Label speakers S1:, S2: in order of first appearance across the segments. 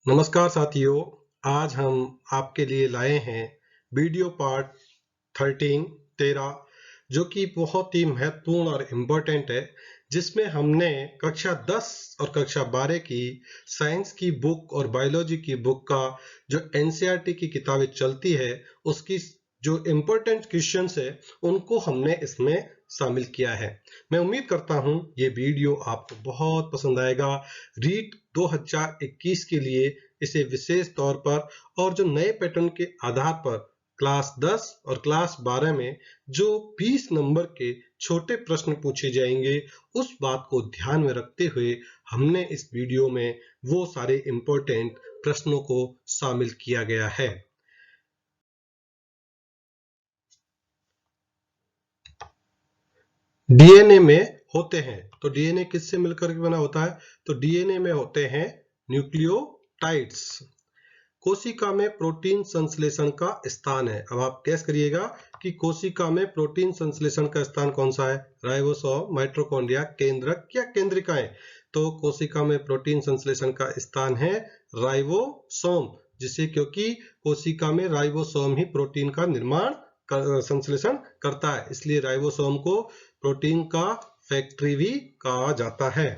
S1: नमस्कार साथियों, आज हम आपके लिए लाए हैं वीडियो पार्ट 13 जो कि बहुत ही महत्वपूर्ण और इम्पोर्टेंट है, जिसमें हमने कक्षा 10 और कक्षा 12 की साइंस की बुक और बायोलॉजी की बुक का जो एनसीईआरटी की किताबें चलती है उसकी जो इम्पोर्टेंट क्वेश्चंस है उनको हमने इसमें शामिल किया है। मैं उम्मीद करता हूं ये वीडियो आपको बहुत पसंद आएगा। रीट 2021 के लिए इसे विशेष तौर पर और जो नए पैटर्न के आधार पर क्लास 10 और क्लास 12 में जो 20 नंबर के छोटे प्रश्न पूछे जाएंगे उस बात को ध्यान में रखते हुए हमने इस वीडियो में वो सारे इम्पोर्टेंट प्रश्नों को शामिल किया गया है। डीएनए में होते हैं, तो डीएनए किससे मिलकर के बना होता है? तो डीएनए में होते हैं न्यूक्लियोटाइड्स। कोशिका में प्रोटीन संश्लेषण का स्थान है। अब आप गैस करिएगा कि कोशिका में प्रोटीन संश्लेषण का स्थान कौन सा है? राइबोसोम, माइटोकॉन्ड्रिया, केंद्रक या केंद्रिकाएं? तो कोशिका में प्रोटीन संश्लेषण का स्थान है राइबोसोम, जिसे क्योंकि कोशिका में राइबोसोम ही प्रोटीन का निर्माण संश्लेषण करता है, इसलिए राइबोसोम को प्रोटीन का फैक्ट्री भी कहा जाता है।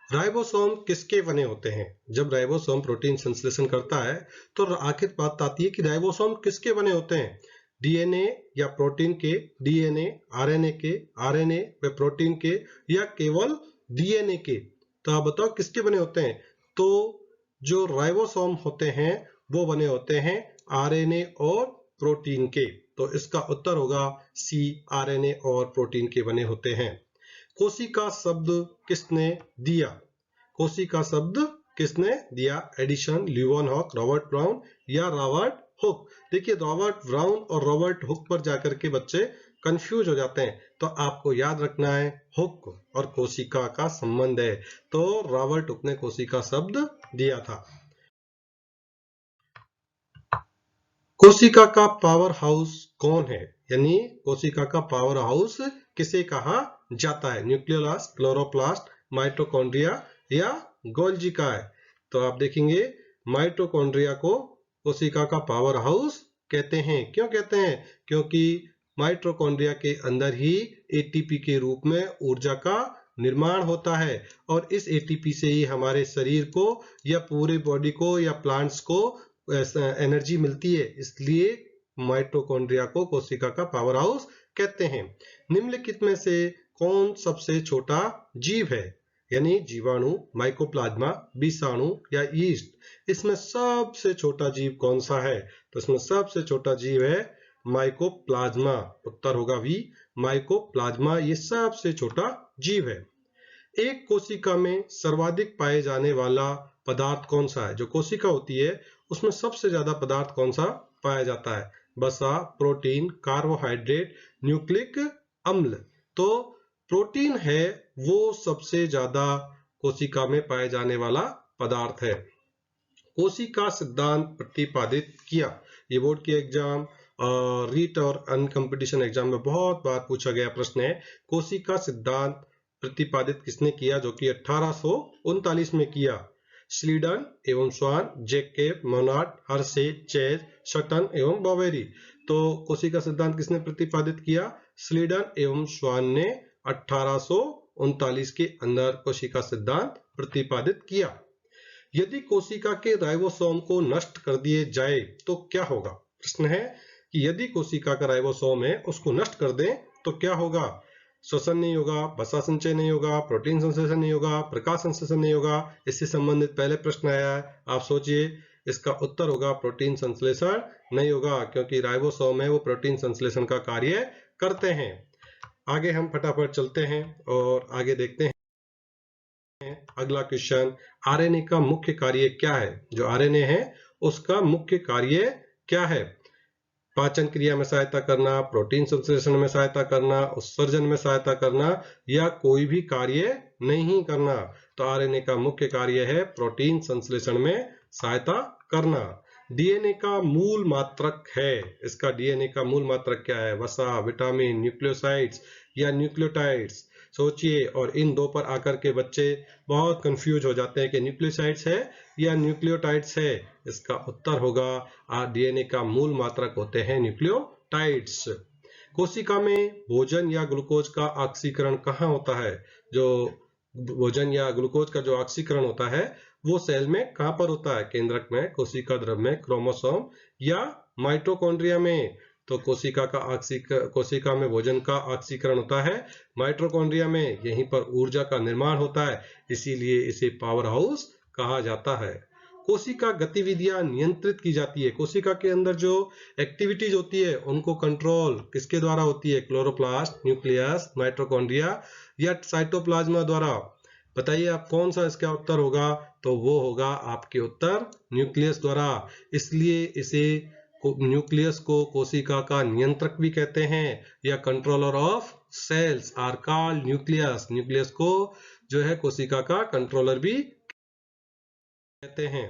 S1: राइबोसोम किसके बने होते हैं? जब राइबोसोम प्रोटीन संश्लेषण करता है तो आखिर बात आती है कि राइबोसोम किसके बने होते हैं? डीएनए या प्रोटीन के, डीएनए आरएनए के, आरएनए व प्रोटीन के, या केवल डीएनए के? तो आप बताओ किसके बने होते हैं? तो जो राइबोसोम होते हैं वो बने होते हैं आरएनए और प्रोटीन के। तो इसका उत्तर होगा सी, आरएनए और प्रोटीन के बने होते हैं। कोशिका शब्द किसने दिया? कोशिका शब्द किसने दिया? एडिशन, ल्यूवेनहॉक, रॉबर्ट ब्राउन या रॉबर्ट हुक? देखिए, रॉबर्ट ब्राउन और रॉबर्ट हुक पर जाकर के बच्चे कंफ्यूज हो जाते हैं, तो आपको याद रखना है हुक और कोशिका का संबंध है, तो रॉबर्ट हुक ने कोशिका शब्द दिया था। कोशिका का पावर हाउस कौन है? यानी कोशिका का पावर हाउस किसे कहा जाता है? न्यूक्लियोलास्ट, क्लोरोप्लास्ट, माइटोकॉन्ड्रिया या गोल्जी का है? तो आप देखेंगे माइटोकॉन्ड्रिया को कोशिका का पावर हाउस कहते हैं। क्यों कहते हैं? क्योंकि माइटोकॉन्ड्रिया के अंदर ही एटीपी के रूप में ऊर्जा का निर्माण होता है और इस एटीपी से ही हमारे शरीर को या पूरे बॉडी को या प्लांट्स को एनर्जी मिलती है, इसलिए माइटोकॉन्ड्रिया को कोशिका का पावर हाउस कहते हैं। निम्नलिखित में से कौन सबसे छोटा जीव है? यानी जीवाणु, माइकोप्लाज्मा, विषाणु या यीस्ट? इसमें सबसे छोटा जीव कौन सा है? तो इसमें सबसे छोटा जीव है माइकोप्लाज्मा। उत्तर होगा वी, माइकोप्लाज्मा ये सबसे छोटा जीव है। एक कोशिका में सर्वाधिक पाए जाने वाला पदार्थ कौन सा है? जो कोशिका होती है उसमें सबसे ज्यादा पदार्थ कौन सा पाया जाता है? वसा, प्रोटीन, कार्बोहाइड्रेट, न्यूक्लिक अम्ल? तो प्रोटीन है वो सबसे ज्यादा कोशिका में पाए जाने वाला पदार्थ है। कोशिका सिद्धांत प्रतिपादित किया। ये बोर्ड के एग्जाम, रीट और अन्य कंपटीशन एग्जाम में बहुत बार पूछा गया प्रश्न है। कोशिका सिद्धांत प्रतिपादित किसने किया? जो कि 1839 में किया। स्लीडन एवं Schwann, Jacob, Monod, Hershey, Chase, Sutton एवं बॉवेरी? तो कोशिका सिद्धांत किसने प्रतिपादित किया? स्लीडन एवं स्वान ने 1839 के अंदर कोशिका सिद्धांत प्रतिपादित किया। यदि कोशिका के राइबोसोम को नष्ट कर दिए जाए तो क्या होगा? प्रश्न है कि यदि कोशिका का राइबोसोम है उसको नष्ट कर दें तो क्या होगा? श्वसन नहीं होगा, वसा संचय नहीं होगा, प्रोटीन संश्लेषण नहीं होगा, प्रकाश संश्लेषण नहीं होगा। इससे संबंधित पहले प्रश्न आया है, आप सोचिए। इसका उत्तर होगा प्रोटीन संश्लेषण नहीं होगा, क्योंकि राइबोसोम है वो प्रोटीन संश्लेषण का कार्य करते हैं। आगे हम फटाफट चलते हैं और आगे देखते हैं। अगला क्वेश्चन, आरएनए का मुख्य कार्य क्या है? जो आरएनए है उसका मुख्य कार्य क्या है? पाचन क्रिया में सहायता करना, प्रोटीन संश्लेषण में सहायता करना, उत्सर्जन में सहायता करना या कोई भी कार्य नहीं करना? तो आरएनए का मुख्य कार्य है प्रोटीन संश्लेषण में सहायता करना। डीएनए का मूल मात्रक है, इसका डीएनए का मूल मात्रक क्या है? वसा, विटामिन, न्यूक्लियोसाइड्स या न्यूक्लियोटाइड्स? सोचिए, और इन दो पर आकर के बच्चे बहुत कंफ्यूज हो जाते हैं कि न्यूक्लियोसाइड्स है या न्यूक्लियोटाइड्स है। इसका उत्तर होगा डीएनए का मूल मात्रक होते हैं न्यूक्लियोटाइड्स। कोशिका में भोजन या ग्लूकोज का ऑक्सीकरण कहाँ होता है? जो भोजन या ग्लूकोज का जो ऑक्सीकरण होता है वो सेल में कहाँ पर होता है? केंद्रक में, कोशिका द्रव में, क्रोमोसोम या माइटोकॉन्ड्रिया में? तो कोशिका में भोजन का ऑक्सीकरण होता है माइटोकॉन्ड्रिया में, यहीं पर ऊर्जा का निर्माण होता है, इसीलिए इसे पावर हाउस कहा जाता है। कोशिका गतिविधियां नियंत्रित की जाती है। कोशिका के अंदर जो एक्टिविटीज होती है उनको कंट्रोल किसके द्वारा होती है? क्लोरोप्लास्ट, न्यूक्लियस, माइटोकॉन्ड्रिया या साइटोप्लाज्मा द्वारा? बताइए आप कौन सा इसका उत्तर होगा? तो वो होगा आपके उत्तर न्यूक्लियस द्वारा। इसलिए इसे न्यूक्लियस को कोशिका का नियंत्रक भी कहते हैं, या controller of cells are called nucleus. Nucleus को जो है कोशिका का कंट्रोलर भी कहते हैं।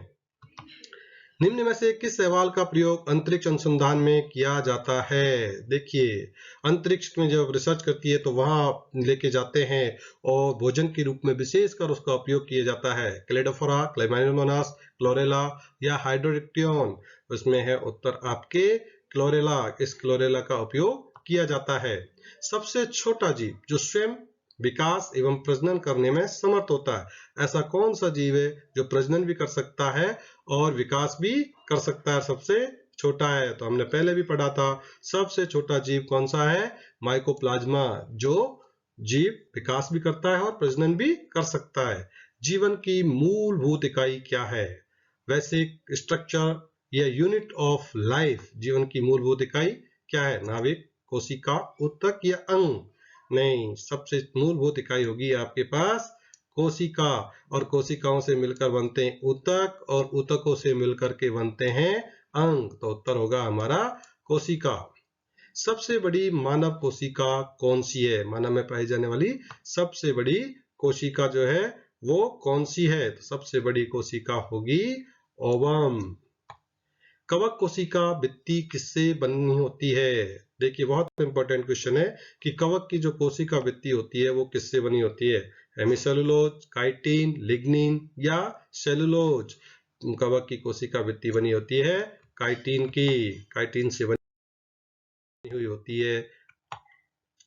S1: निम्न में से किस सवाल का प्रयोग अंतरिक्ष अनुसंधान में किया जाता है? देखिए, अंतरिक्ष में जब रिसर्च करती है तो वहां लेके जाते हैं और भोजन के रूप में विशेषकर उसका उपयोग किया जाता है। क्लेडोफोरा, क्लेमाइडोमोनास, क्लोरेला या हाइड्रोडिक्टियन? उसमें है उत्तर आपके क्लोरेला। इस क्लोरेला का उपयोग किया जाता है। सबसे छोटा जीव जो स्वयं विकास एवं प्रजनन करने में समर्थ होता है, ऐसा कौन सा जीव है जो प्रजनन भी कर सकता है और विकास भी कर सकता है, सबसे छोटा है? तो हमने पहले भी पढ़ा था, सबसे छोटा जीव कौन सा है? माइकोप्लाज्मा, जो जीव विकास भी करता है और प्रजनन भी कर सकता है। जीवन की मूलभूत इकाई क्या है? बेसिक स्ट्रक्चर या यूनिट ऑफ लाइफ। जीवन की मूलभूत इकाई क्या है? नाभिक, कोशिका, ऊतक या अंग? नहीं, सबसे मूलभूत इकाई होगी आपके पास कोशिका, और कोशिकाओं से मिलकर बनते हैं ऊतक, और ऊतकों से मिलकर के बनते हैं अंग। तो उत्तर होगा हमारा कोशिका। सबसे बड़ी मानव कोशिका कौन सी है? मानव में पाई जाने वाली सबसे बड़ी कोशिका जो है वो कौन सी है? तो सबसे बड़ी कोशिका होगी ओवम। कवक कोशिका भित्ति किससे बनी होती है? देखिए, बहुत इंपॉर्टेंट क्वेश्चन है कि कवक की जो कोशिका भित्ति होती है वो किससे बनी होती है? हेमिसेलुलोज, काइटिन, लिग्निन या सेलुलोज? कवक की कोशिका भित्ति बनी होती है काइटिन की, काइटिन से बनी हुई होती है।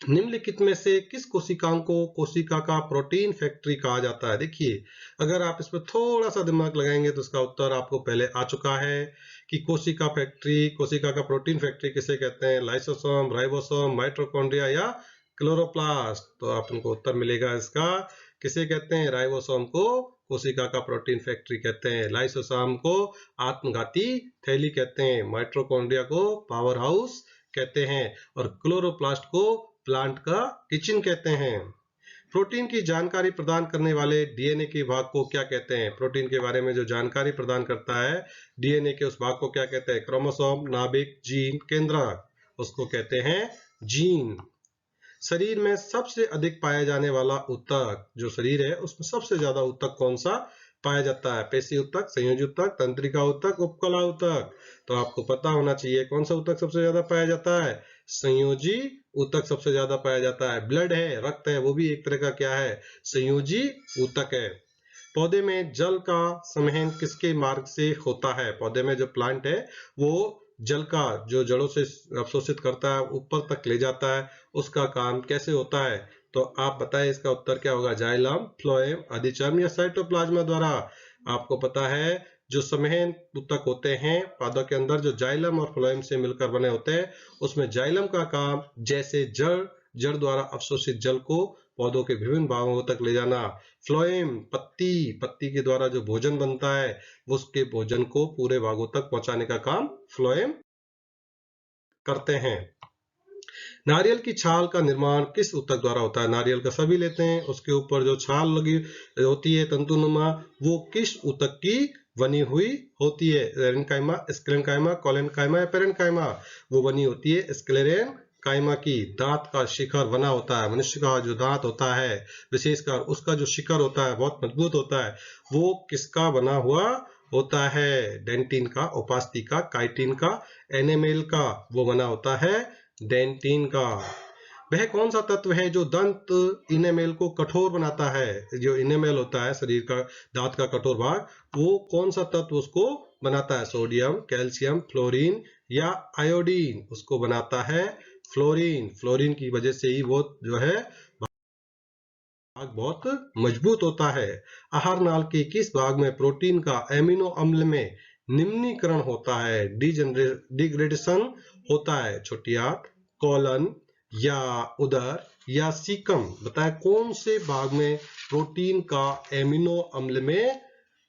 S1: निम्नलिखित में से किस कोशिकाओं को कोशिका का प्रोटीन फैक्ट्री कहा जाता है? देखिए, अगर आप इस पर थोड़ा सा दिमाग लगाएंगे तो इसका उत्तर आपको पहले आ चुका है कि कोशिका फैक्ट्री, कोशिका का प्रोटीन फैक्ट्री किसे कहते हैं? लाइसोसोम, राइबोसोम, माइटोकॉन्ड्रिया या क्लोरोप्लास्ट? तो आपको उत्तर मिलेगा इसका, किसे कहते हैं? राइबोसोम को कोशिका का प्रोटीन फैक्ट्री कहते हैं, लाइसोसोम को आत्मघाती थैली कहते हैं, माइटोकॉन्ड्रिया को पावर हाउस कहते हैं, और क्लोरोप्लास्ट को प्लांट का किचन कहते हैं। प्रोटीन की जानकारी प्रदान करने वाले डीएनए के भाग को क्या कहते हैं? प्रोटीन के बारे में जो जानकारी प्रदान करता है डीएनए के, उस भाग को क्या कहते हैं? क्रोमोसोम, नाभिक, जीन, केंद्रक, उसको कहते हैं जीन। शरीर में सबसे अधिक पाया जाने वाला ऊतक, जो शरीर है उसमें सबसे ज्यादा ऊतक कौन सा पाया जाता है? पेशी ऊतक, संयोजी ऊतक, तंत्रिका ऊतक, उपकला ऊतक? तो आपको पता होना चाहिए कौन सा ऊतक सबसे ज्यादा पाया जाता है। संयोजी ऊतक सबसे ज्यादा पाया जाता है। ब्लड है, रक्त है, वो भी एक तरह का क्या है? संयोजी ऊतक है। पौधे में जल का संवहन किसके मार्ग से होता है? पौधे में जो प्लांट है वो जल का जो जड़ों से अवशोषित करता है, ऊपर तक ले जाता है, उसका काम कैसे होता है? तो आप बताएं इसका उत्तर क्या होगा? जाइलम, फ्लोएम, अधिचर्म या साइटोप्लाज्मा द्वारा? आपको पता है जो संवहन ऊतक होते हैं पौधों के अंदर, जो जाइलम और फ्लोएम से मिलकर बने होते हैं, उसमें जाइलम का काम जैसे जड़ द्वारा अवशोषित जल को पौधों के विभिन्न भागों तक ले जाना। फ्लोएम पत्ती के द्वारा जो भोजन बनता है उसके भोजन को पूरे भागों तक पहुंचाने का काम फ्लोएम करते हैं। नारियल की छाल का निर्माण किस ऊतक द्वारा होता है? नारियल का सभी लेते हैं, उसके ऊपर जो छाल लगी होती है तंतुनुमा, वो किस ऊतक की बनी हुई होती है? एरेनकाइमा, स्क्लेरेनकाइमा, कोलेनकाइमा या पेरेनकाइमा? वो बनी होती है स्क्लेरेनकाइमा की। दांत का शिखर बना होता है, मनुष्य का जो दांत होता है विशेषकर उसका जो शिखर होता है बहुत मजबूत होता है, वो किसका बना हुआ होता है? डेंटिन का, ओपास्टी का, काइटिन का, एनेमेल का? वो बना होता है डेंटिन का। वह कौन सा तत्व है जो दंत इनेमेल को कठोर बनाता है? जो इनेमेल होता है शरीर का, दांत का कठोर भाग, वो कौन सा तत्व उसको बनाता है? सोडियम, कैल्शियम, फ्लोरीन या आयोडीन? उसको बनाता है फ्लोरीन। फ्लोरीन की वजह से ही वो जो है भाग बहुत मजबूत होता है। आहार नाल के किस भाग में प्रोटीन का एमिनो अम्ल में निम्नीकरण होता है, डिग्रेडेशन होता है? छोटी आंत, कोलन या उदर या सीकम? बताएं कौन से भाग में प्रोटीन का एमिनो अम्ल में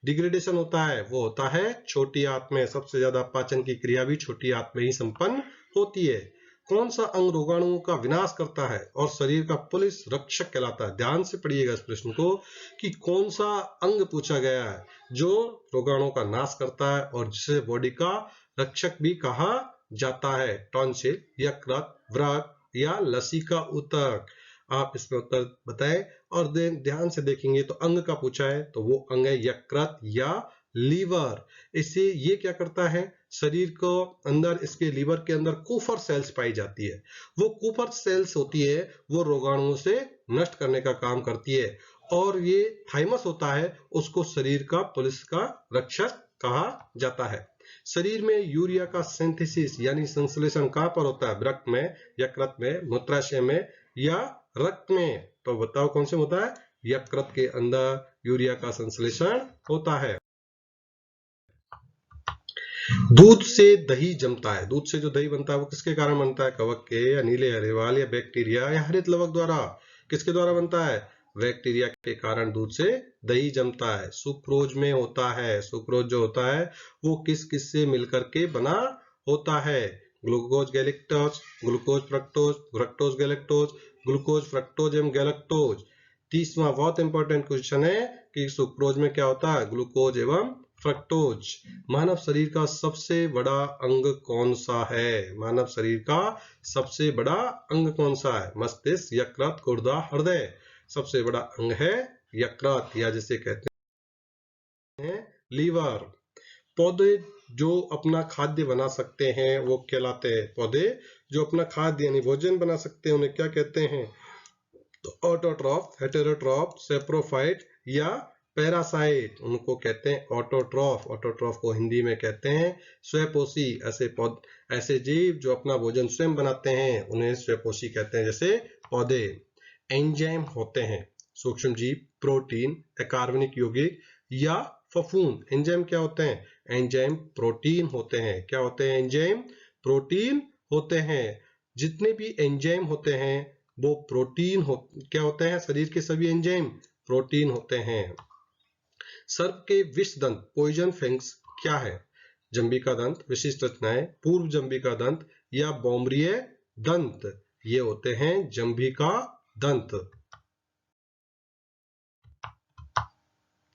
S1: डिग्रेडेशन होता है? वो होता है छोटी आंत में। सबसे ज्यादा पाचन की क्रिया भी छोटी आंत में ही संपन्न होती है। कौन सा अंग रोगाणुओं का विनाश करता है और शरीर का पुलिस रक्षक कहलाता है? ध्यान से पढ़िएगा इस प्रश्न को कि कौन सा अंग पूछा गया है जो रोगाणुओं का नाश करता है और जिसे बॉडी का रक्षक भी कहा जाता है? टॉन्सिल, यकृत, वृक्क या लसिका ऊतक? आप इसमें उत्तर बताएं। और ध्यान से देखेंगे तो अंग का पूछा है तो वो अंग है यकृत या लीवर। इससे ये क्या करता है, शरीर को अंदर, इसके लीवर के अंदर कूफर सेल्स पाई जाती है। वो कूफर सेल्स होती है वो रोगाणुओं से नष्ट करने का काम करती है। और ये थाइमस होता है, उसको शरीर का पुलिस का रक्षक कहा जाता है। शरीर में यूरिया का सिंथेसिस यानी संश्लेषण कहां पर होता है? वृक्क में, यकृत में, मूत्राशय में या रक्त में? तो बताओ कौन से होता है? यकृत के अंदर यूरिया का संश्लेषण होता है। दूध से दही जमता है। दूध से जो दही बनता है वो किसके कारण बनता है? कवक के या नीले हरेवाल या बैक्टीरिया या हरित लवक द्वारा? किसके द्वारा बनता है? बैक्टीरिया के कारण दूध से दही जमता है। सुक्रोज में होता है। सुक्रोज जो होता है वो किस किस से मिलकर के बना होता है? Glucose galactose, glucose fructose, fructose galactose, glucose fructose एवं गैलेक्टोज। 30वां बहुत इंपॉर्टेंट क्वेश्चन है कि सुक्रोज में क्या होता है? ग्लूकोज एवं फ्रक्टोज। मानव शरीर का सबसे बड़ा अंग कौन सा है? मानव शरीर का सबसे बड़ा अंग कौन सा है? मस्तिष्क, यकृत, गुर्दा, हृदय? सबसे बड़ा अंग है यकृत या जिसे कहते हैं लीवर। पौधे जो अपना खाद्य बना सकते हैं वो कहलाते हैं, पौधे जो अपना खाद्य यानी भोजन बना सकते हैं उन्हें क्या कहते हैं? तो ऑटोट्रॉफ, हेटेरोट्रॉफ, सेप्रोफाइट या पैरासाइट? उनको कहते हैं ऑटोट्रॉफ। ऑटोट्रॉफ को हिंदी में कहते हैं स्वयपोषी। ऐसे जीव जो अपना भोजन स्वयं बनाते हैं उन्हें स्वयपोषी कहते हैं, जैसे पौधे। एंजाइम होते हैं सूक्ष्म जीव, प्रोटीन, अकार्बनिक यौगिक या फफूंद। एंजाइम क्या होते हैं? एंजाइम प्रोटीन होते हैं। क्या होते हैं? एंजाइम प्रोटीन होते हैं। जितने भी एंजाइम होते हैं वो प्रोटीन क्या होते हैं? शरीर के सभी एंजाइम प्रोटीन होते हैं। सर्प के विष दंत, पॉइजन फैंग्स क्या है? जंबिका दंत, विशिष्ट रचनाएं, पूर्व जंबिका दंत या बॉम्बरीय दंत? ये होते हैं जंबिका दंत।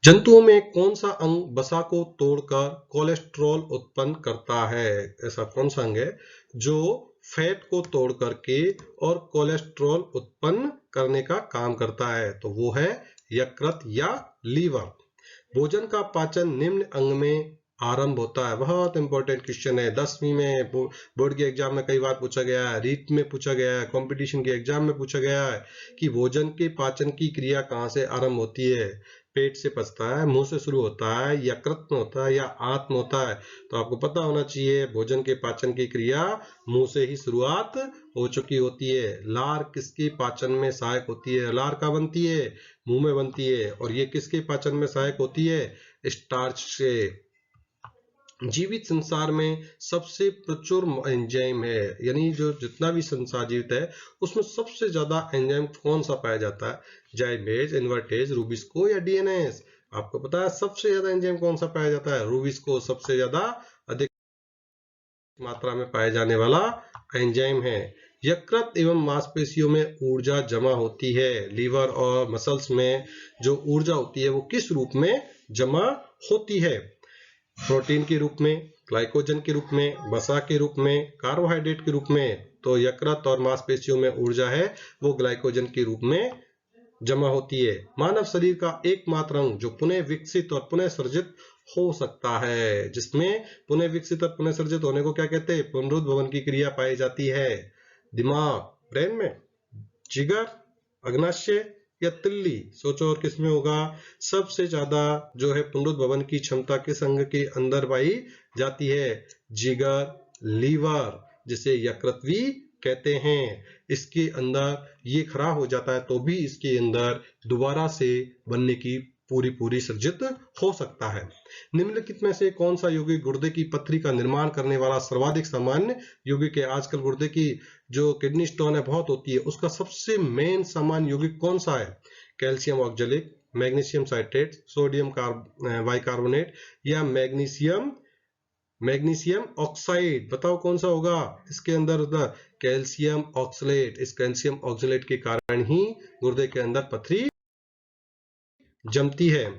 S1: जंतुओं में कौन सा अंग वसा को तोड़कर कोलेस्ट्रॉल उत्पन्न करता है? ऐसा कौन सा अंग है जो फैट को तोड़ करके और कोलेस्ट्रॉल उत्पन्न करने का काम करता है? तो वो है यकृत या लीवर। भोजन का पाचन निम्न अंग में आरंभ होता है। बहुत इंपॉर्टेंट क्वेश्चन है, 10वीं में बोर्ड के एग्जाम में कई बार पूछा गया है, रीट में पूछा गया है, कंपटीशन के एग्जाम में पूछा गया है कि भोजन के पाचन की क्रिया कहाँ से आरंभ होती है? पेट से पचता है, मुंह से शुरू होता है, यकृत में होता है या आंत में होता है? तो आपको पता होना चाहिए भोजन के पाचन की क्रिया मुंह से ही शुरुआत हो चुकी होती है। लार किसके पाचन में सहायक होती है? लार कहाँ बनती है? मुंह में बनती है। और ये किसके पाचन में सहायक होती है? स्टार्च से। जीवित संसार में सबसे प्रचुर एंजाइम है, यानी जो जितना भी संसार जीवित है उसमें सबसे ज्यादा एंजाइम कौन सा पाया जाता है? जाइमेज, इन्वर्टेज, रूबिस्को या डीएनएस? आपको पता है सबसे ज्यादा एंजाइम कौन सा पाया जाता है? रूबिस्को सबसे ज्यादा अधिक मात्रा में पाए जाने वाला एंजाइम है। यकृत एवं मांसपेशियों में ऊर्जा जमा होती है। लीवर और मसल्स में जो ऊर्जा होती है वो किस रूप में जमा होती है? प्रोटीन के रूप में, ग्लाइकोजन के रूप में, वसा के रूप में, कार्बोहाइड्रेट के रूप में? तो यकृत और मांसपेशियों में ऊर्जा है वो ग्लाइकोजन के रूप में जमा होती है। मानव शरीर का एकमात्र अंग जो पुनः विकसित और पुनः सर्जित हो सकता है, जिसमें पुनः विकसित और पुनः सर्जित होने को क्या कहते हैं? पुनरुद्भवन की क्रिया पाई जाती है। दिमाग, ब्रेन में जिगर, अग्नाशय या तिल्ली? सोचो और किसमें होगा? सबसे ज्यादा जो है पुनरुत्पादन भवन की क्षमता किस अंग के अंदर पाई जाती है? जिगर, लीवर, जिसे यकृत भी कहते हैं। इसके अंदर ये खराब हो जाता है तो भी इसके अंदर दोबारा से बनने की पूरी सृजित हो सकता है। निम्नलिखित में से कौन सा यौगिक गुर्दे की पथरी का निर्माण करने वाला सर्वाधिक सामान्य यौगिक है? आजकल गुर्दे की जो किडनी स्टोन है बहुत होती है, उसका सबसे मेन सामान्य यौगिक कौन सा है? Calcium oxalate, magnesium citrate, sodium bicarbonate या मैग्नीशियम ऑक्साइड? बताओ कौन सा होगा इसके अंदर? Calcium oxalate. इस कैल्शियम ऑक्सलेट के कारण ही गुर्दे के अंदर पथरी जमती है।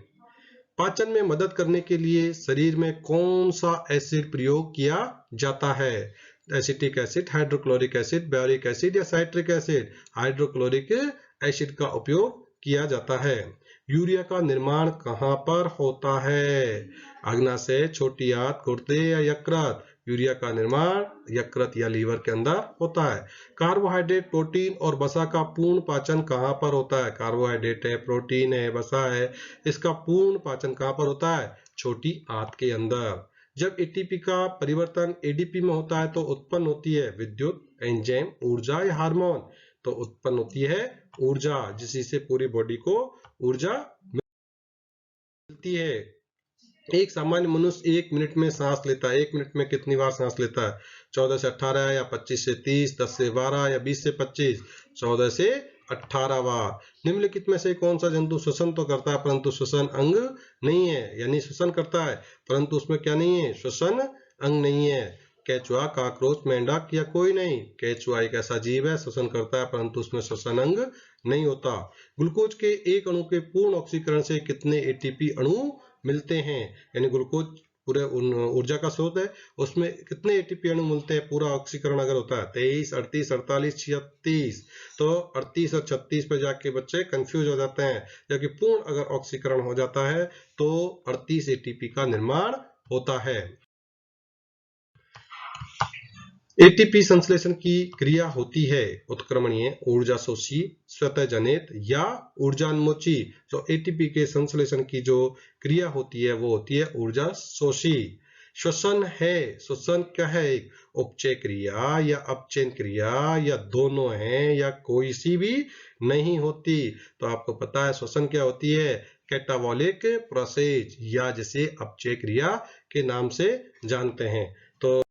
S1: पाचन में मदद करने के लिए शरीर में कौन सा एसिड प्रयोग किया जाता है? Acetic acid, hydrochloric acid, boric acid या साइट्रिक एसिड? हाइड्रोक्लोरिक एसिड का उपयोग किया जाता है। यूरिया का निर्माण कहां पर होता है? अग्नाशय, छोटी आंत, गुर्दे या यकृत? यूरिया का निर्माण यकृत या लीवर के अंदर होता है। कार्बोहाइड्रेट, प्रोटीन और वसा का पूर्ण पाचन कहां पर होता है? कार्बोहाइड्रेट है, प्रोटीन है, वसा है, इसका पूर्ण पाचन कहां पर होता है? छोटी आंत के अंदर। जब एटीपी का परिवर्तन एडीपी में होता है तो उत्पन्न होती है विद्युत, एंजाइम, ऊर्जा या हार्मोन? तो उत्पन्न होती है ऊर्जा, जिससे पूरी बॉडी को ऊर्जा मिलती है। एक सामान्य मनुष्य 1 मिनट में सांस लेता है, 1 मिनट में कितनी बार सांस लेता है? 14 से 18 या 25 से 30, 10 से 12 या 20 से 25? 14 से 18 बार। निम्नलिखित में से कौन सा जंतु श्वसन तो करता है परंतु श्वसन अंग नहीं है? यानी श्वसन करता है परंतु उसमें क्या नहीं है? श्वसन अंग नहीं है। केचुआ, काकरोच, मेंढक या कोई नहीं? केचुआ एक ऐसा जीव है, श्वसन करता है परंतु उसमें श्वसन अंग नहीं होता। ग्लूकोज के एक अणु के पूर्ण ऑक्सीकरण से कितने एटीपी अणु मिलते हैं? यानी ग्लूकोज पूरे ऊर्जा का स्रोत है, उसमें कितने एटीपी अणु मिलते हैं पूरा ऑक्सीकरण अगर होता है? 23, 38, 48, 36। तो 38 और 36 पे जाके बच्चे कंफ्यूज हो जाते हैं, जबकि पूर्ण अगर ऑक्सीकरण हो जाता है तो 38 एटीपी का निर्माण होता है। एटीपी संश्लेषण की क्रिया होती है उत्क्रमणीय, ऊर्जा शोषी, स्वतः जनित या ऊर्जान्मोची? तो एटीपी के संश्लेषण की जो क्रिया होती है वो होती है ऊर्जा शोषी। श्वसन है, श्वसन क्या है? एक उपचय क्रिया या अपचयन क्रिया या दोनों है या कोई सी भी नहीं होती? तो आपको पता है श्वसन क्या होती है? कैटाबॉलिक प्रोसेस या जिसे अपचय क्रिया के नाम से जानते हैं। तो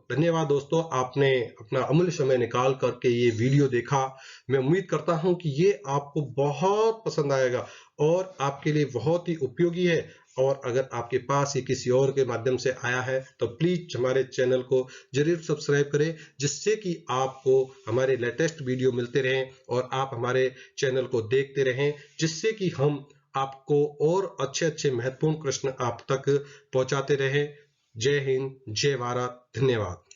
S1: धन्यवाद दोस्तों, आपने अपना अमूल्य समय निकाल करके ये वीडियो देखा। मैं उम्मीद करता हूं कि ये आपको बहुत पसंद आएगा और आपके लिए बहुत ही उपयोगी है। और अगर आपके पास ये किसी और के माध्यम से आया है तो प्लीज हमारे चैनल को जरूर सब्सक्राइब करें, जिससे कि आपको हमारे लेटेस्ट वीडियो मिलते रहें और आप हमारे चैनल को देखते रहें, जिससे कि हम आपको और अच्छे महत्वपूर्ण प्रश्न आप तक पहुंचाते रहें। जय हिंद, जय भारत, धन्यवाद।